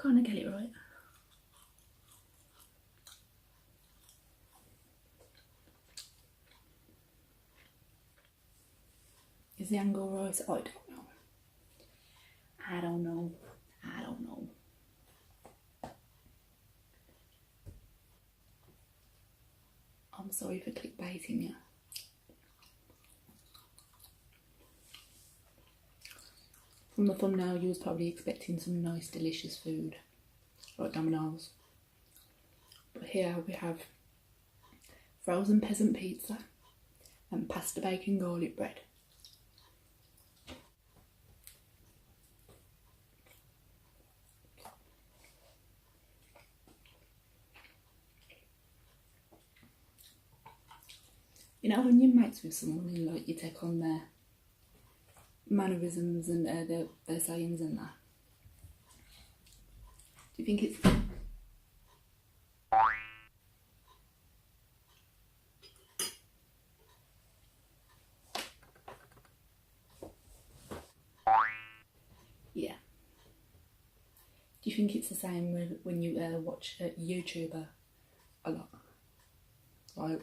kind of get it right. Is the angle right? I don't know. I don't know. I don't know. I'm sorry for clickbaiting you. From the thumbnail, you was probably expecting some nice, delicious food, like Domino's. But here we have frozen peasant pizza and pasta bacon garlic bread. You know when you're mates with someone and like you take on their mannerisms and their sayings and that. Do you think it's... Yeah. Do you think it's the same with when you watch a YouTuber a lot? Like,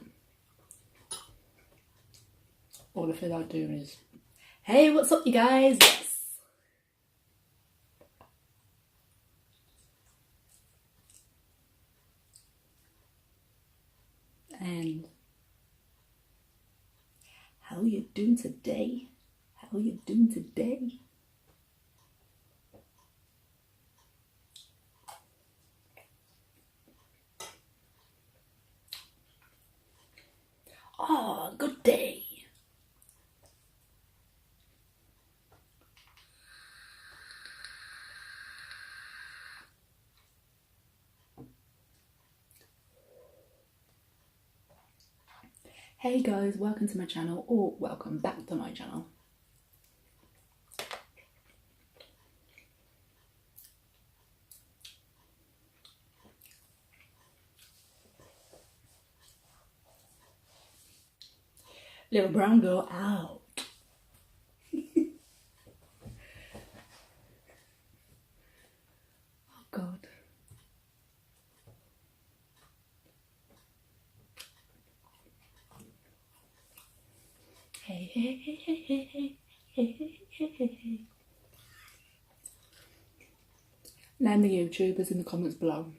all I feel like doing is, hey, what's up you guys? Yes. And how you doing today? How you doing today? Oh, good day. Hey guys, welcome to my channel, or welcome back to my channel. Little brown girl out. Oh God. Hey, hey, hey, hey, hey, hey, hey, hey, hey, hey. Name the YouTubers in the comments below.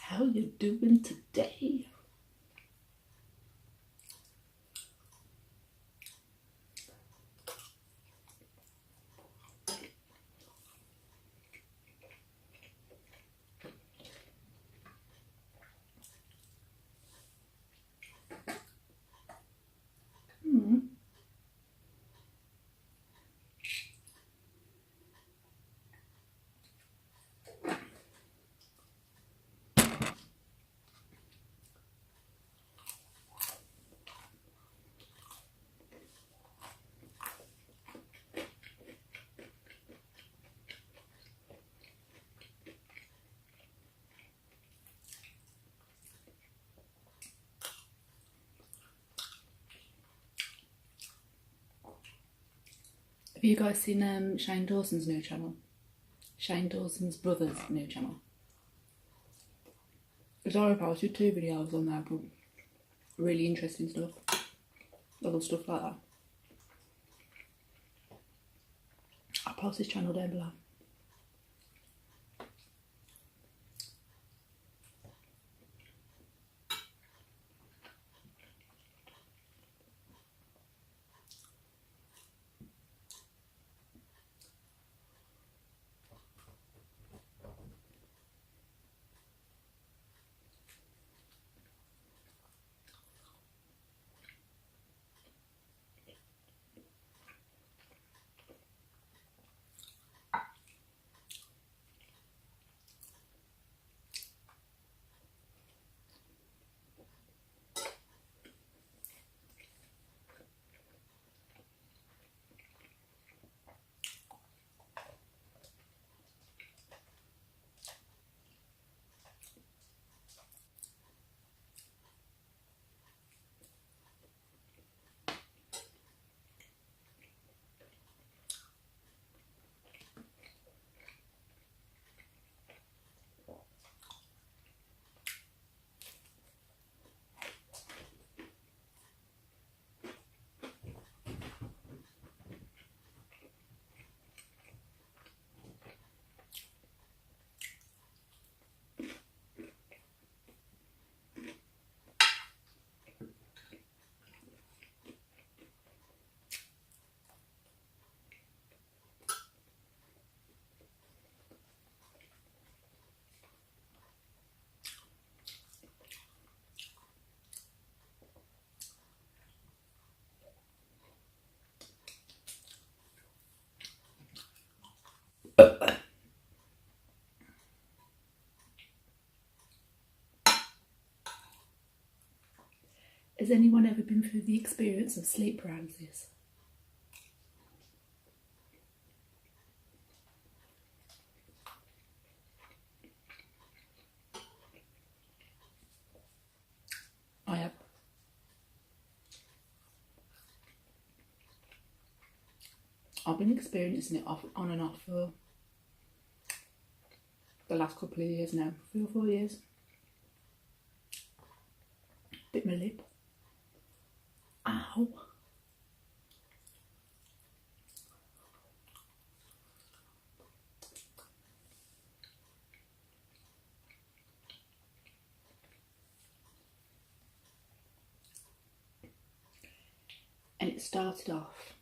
How you doing today? Have you guys seen Shane Dawson's new channel? Shane Dawson's brother's new channel. It's already posted 2 videos on there, but really interesting stuff. Little stuff like that. I'll post his channel down below. Has anyone ever been through the experience of sleep paralysis? I have. I've been experiencing it on and off for the last couple of years now, 3 or 4 years. Bit my lip. Ow. And it started off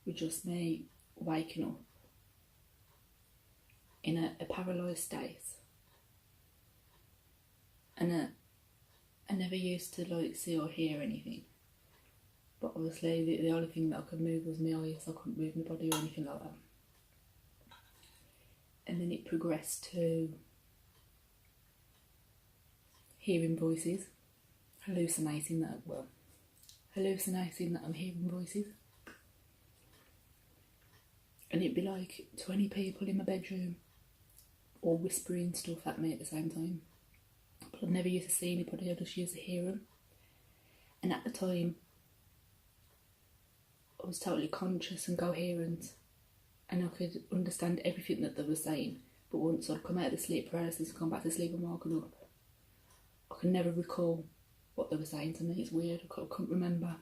with just me waking up in a paralysed state. And I never used to like see or hear anything. But obviously the only thing that I could move was my eyes. I couldn't move my body or anything like that. And then it progressed to hearing voices, hallucinating that I'm hearing voices. And it'd be like 20 people in my bedroom all whispering stuff at me at the same time. But I've never used to see anybody, I just used to hear them. And at the time, I was totally conscious and coherent, and I could understand everything that they were saying. But once I'd come out of the sleep paralysis and come back to sleep and woken up, I could never recall what they were saying to me. It's weird, I couldn't remember.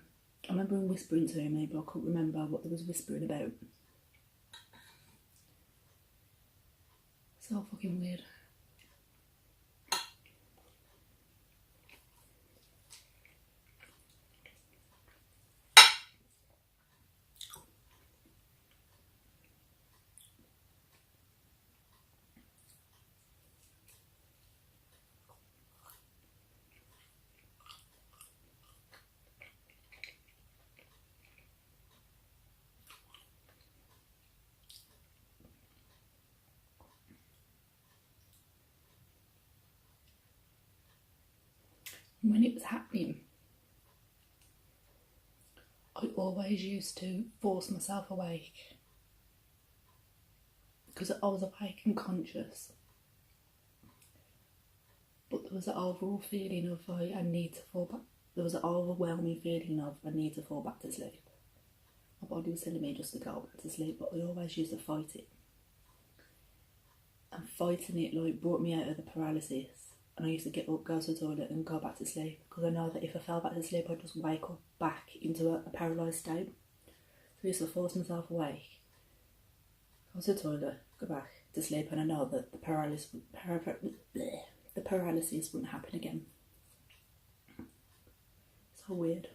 I remember them whispering to me, but I couldn't remember what they was whispering about. So fucking weird. When it was happening, I always used to force myself awake because I was awake and conscious, but there was an overall feeling of I need to fall back. There was an overwhelming feeling of I need to fall back to sleep. My body was telling me just to go back to sleep, but I always used to fight it. And fighting it like brought me out of the paralysis. And I used to get up, go to the toilet and go back to sleep, because I know that if I fell back to sleep I'd just wake up back into a paralysed state. So I used to force myself awake, go to the toilet, go back to sleep, and I know that the paralysis wouldn't happen again. So weird.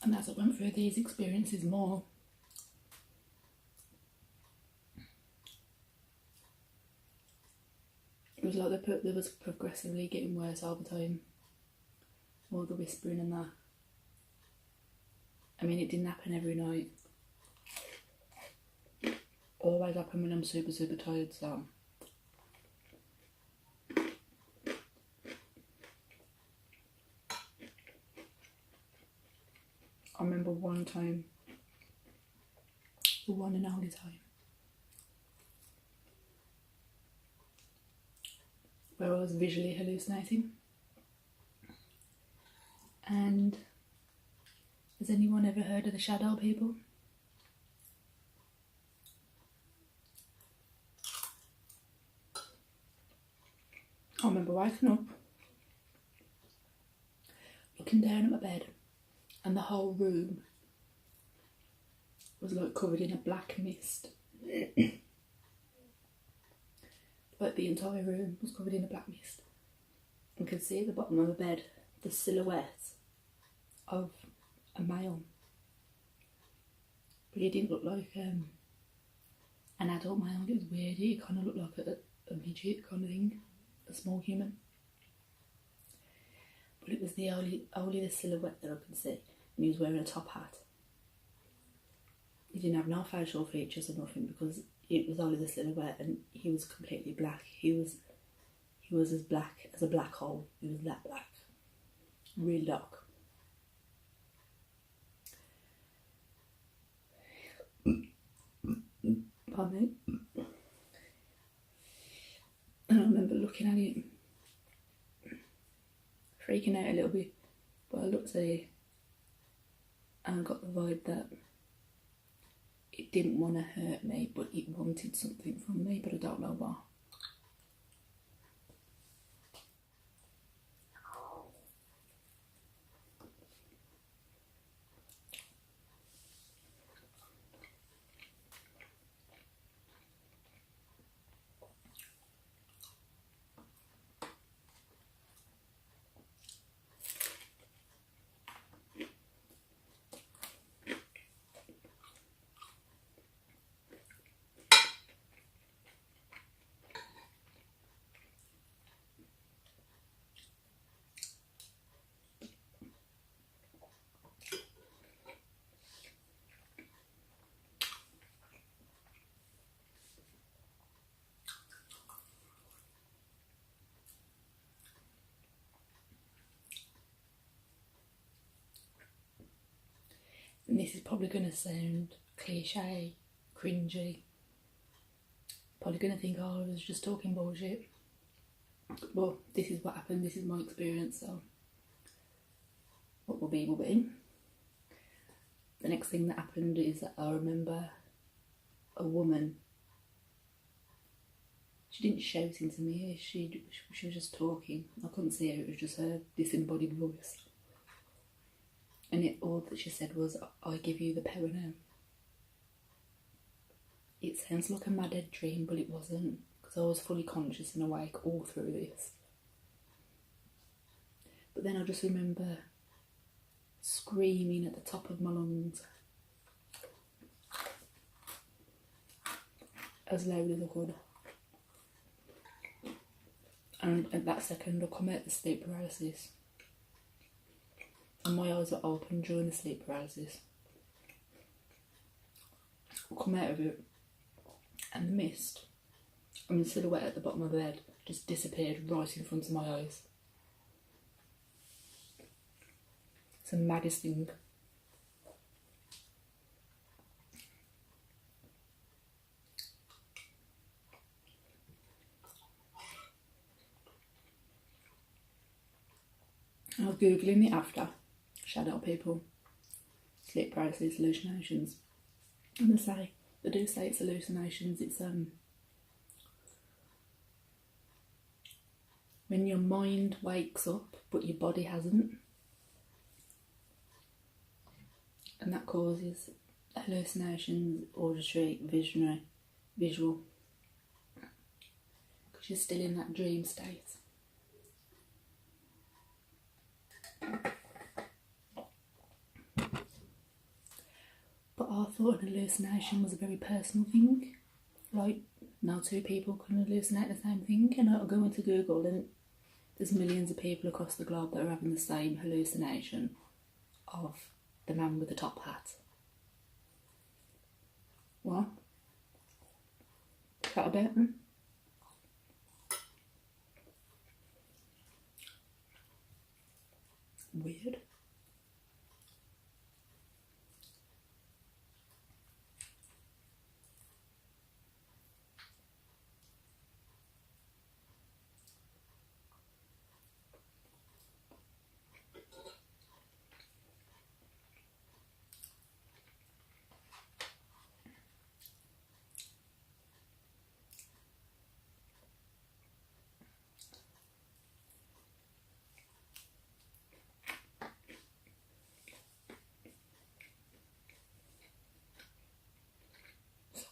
And as I went through these experiences more, it was like they was progressively getting worse over time. All the whispering and that. I mean, it didn't happen every night. Always happen when I'm super, super tired, so. I remember one time, the one and only time, where I was visually hallucinating. And has anyone ever heard of the shadow people? I remember waking up looking down at my bed, and the whole room was like covered in a black mist. Like the entire room was covered in a black mist. I could see at the bottom of the bed the silhouette of a male. But he didn't look like an adult male. It was weird. He kind of looked like a midget kind of thing, a small human. But it was only the silhouette that I could see, and he was wearing a top hat. He didn't have no facial features or nothing because it was only the silhouette, and he was completely black. He was as black as a black hole. He was that black, really dark. Pardon me. And I remember looking at it, freaking out a little bit, but I looked at it and I got the vibe that it didn't want to hurt me, but it wanted something from me, but I don't know what. And this is probably going to sound cliche, cringy. Probably going to think, oh, I was just talking bullshit. Well, this is what happened, this is my experience, so what will be, will be. The next thing that happened is that I remember a woman, she didn't shout into me, she was just talking. I couldn't see her, it was just her disembodied voice. And all that she said was, I give you the power now. It sounds like a mad head dream, but it wasn't, because I was fully conscious and awake all through this. But then I just remember screaming at the top of my lungs, as loud as I could. And at that second I come out of the sleep paralysis. And my eyes were open during the sleep paralysis. I come out of it, and the mist and the silhouette at the bottom of the bed just disappeared right in front of my eyes. It's the maddest thing. I was googling it after. Shadow people, sleep paralysis, hallucinations, and they do say it's hallucinations. It's when your mind wakes up but your body hasn't, and that causes hallucinations, auditory, visionary, visual, because you're still in that dream state. But I thought an hallucination was a very personal thing. Like, no two people can hallucinate the same thing. And I go into Google and there's millions of people across the globe that are having the same hallucination of the man with the top hat. What? Is that about them? Weird.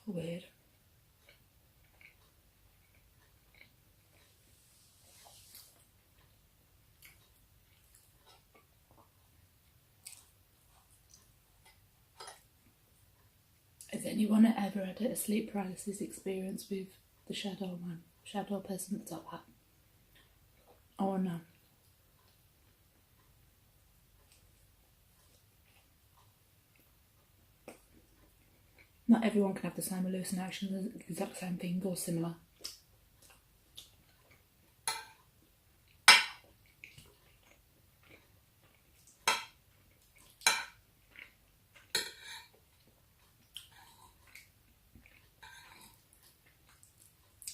Weird. Has anyone ever had a sleep paralysis experience with the shadow man, shadow person that's like that? Oh no. Not everyone can have the same hallucinations, the exact same thing or similar.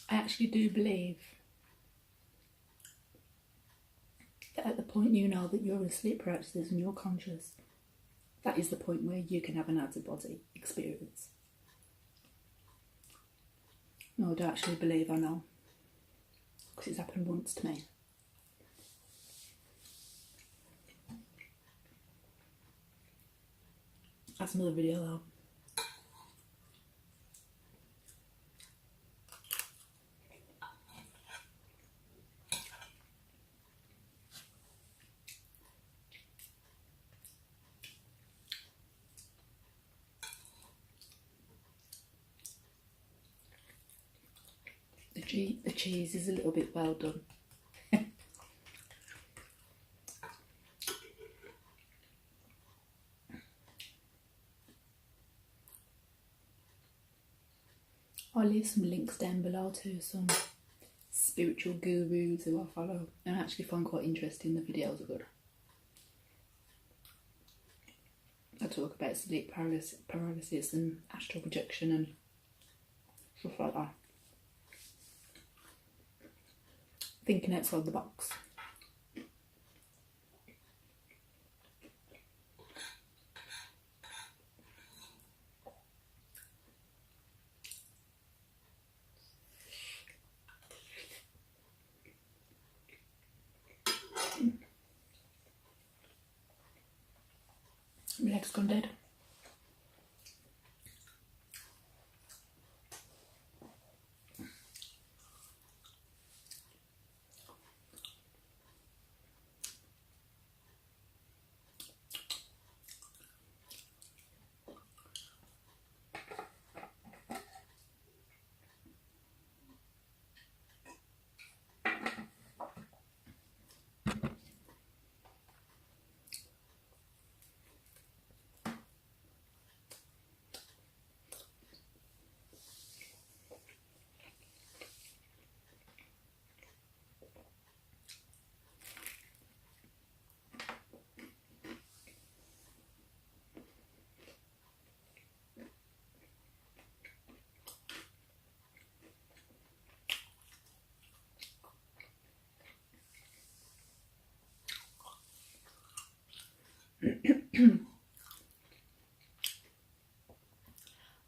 I actually do believe that at the point you know that you're in sleep paralysis and you're conscious, that is the point where you can have an out-of-body experience. No, I don't actually believe I know, because it's happened once to me. That's another video though. The cheese is a little bit well done. I'll leave some links down below to some spiritual gurus who I follow and I actually find quite interesting. The videos are good. I talk about sleep paralysis and astral projection and stuff like that. Thinking outside the box. My leg's gone dead.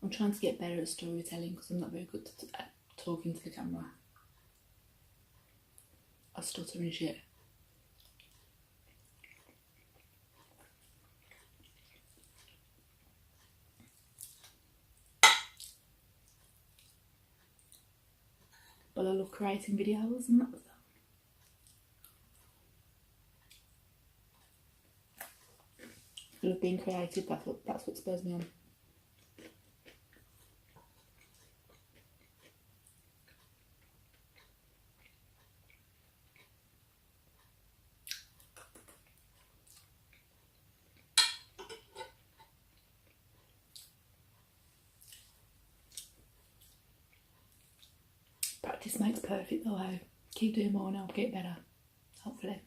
I'm trying to get better at storytelling because I'm not very good at talking to the camera. I stutter and shit. But I love creating videos and that was that. I love being creative, that's what spurs me on. Practice makes perfect though. I keep doing more and I'll get better, hopefully.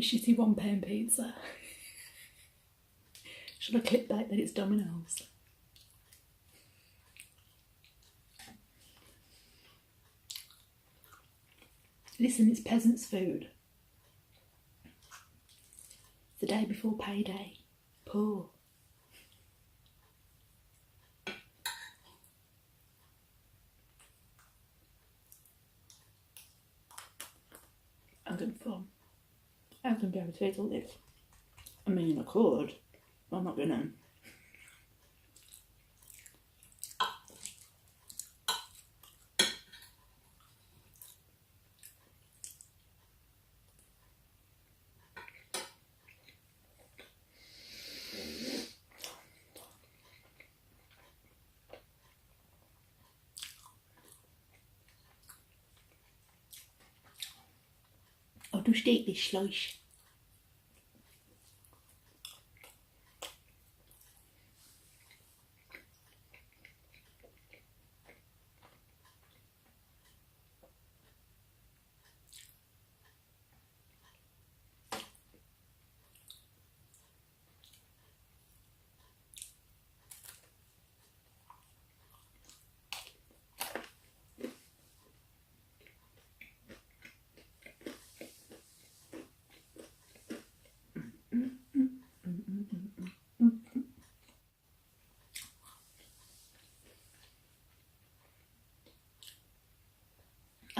a shitty £1 pizza. Should I clip that it's Domino's? Listen, it's peasants' food. The day before payday. Poor. I'm going to be able to eat all this. I mean, I could, but I'm not going to. I'll just eat this slice.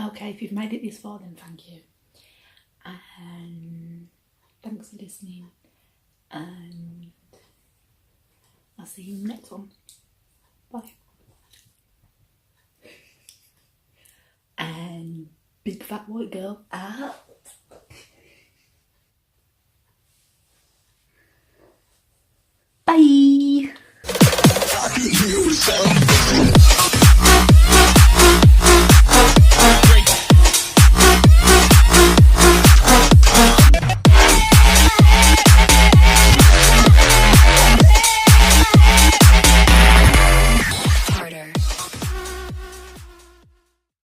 Okay, if you've made it this far, then thank you. And thanks for listening. And I'll see you next one. Bye. And big fat white girl out.